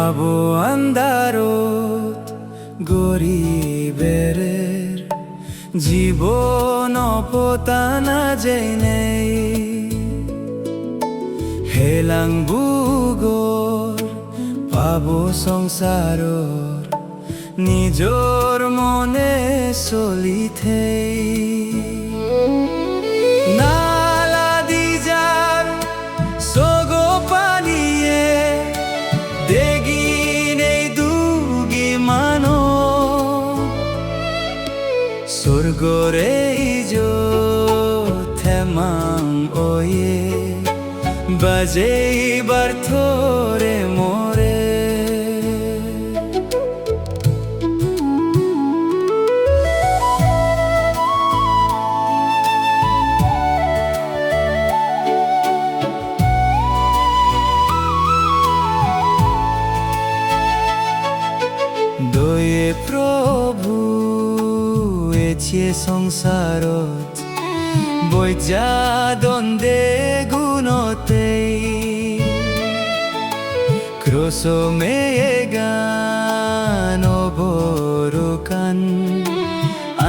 পাবো আন্ধারত গরিবের জীবন পতানা জেনে হেলাং বুগর পাবো সংসারর নিজর মনে চলিথে নালা দি যার সগো পানিয়ে দেগিন এই দুগি মানো স্বর্গরে ইজো থেমাং ওয়ে বাজে বার থরে মোরে দয়ে প্রভু এছে সংসারত বৈজা দ্বন্দ্বে গুণতে ক্রোশ মেয়ে গান বরকান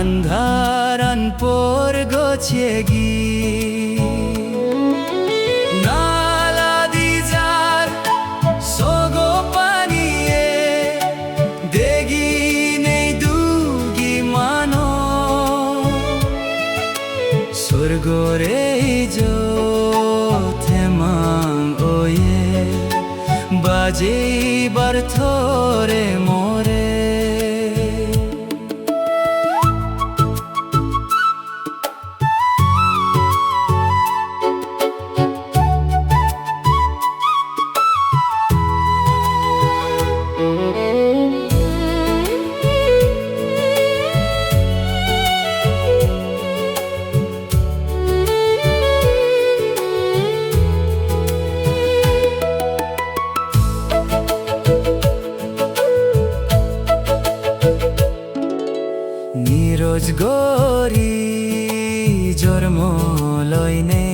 আন্ধারান পর গছে গি নালা দি যার সগো পানিয়ে দেগি নেই দুগি মানো স্বর্গরে ইজো থেমাং ওয়ে বাজে বার থরে মোরে নিরোজ গরি জন্ম লইনে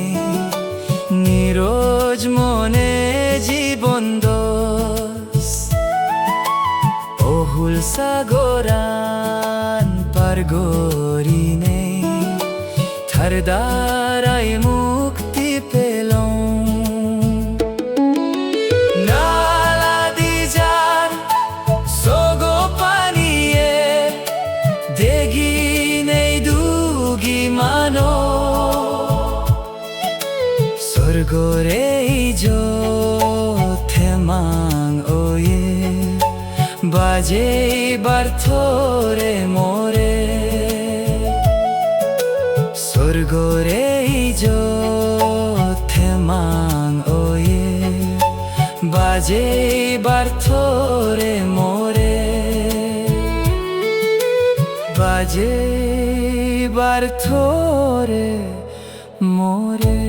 নিরোজ মনে জীবন দোষ অহুল সাগরান পার গরিনে থার দ্বারাই মুক্তি পেলাম নালা দি যার সগো পানিয়ে দেগি নেই দুগি মানো স্বর্গরে ইজো থেমাং ওয়ে বাজে বার থরে মোরে স্বর্গরে ইজো থেমাং ওয়ে বাজে বার থরে মোরে বাজে বার থরে মোরে।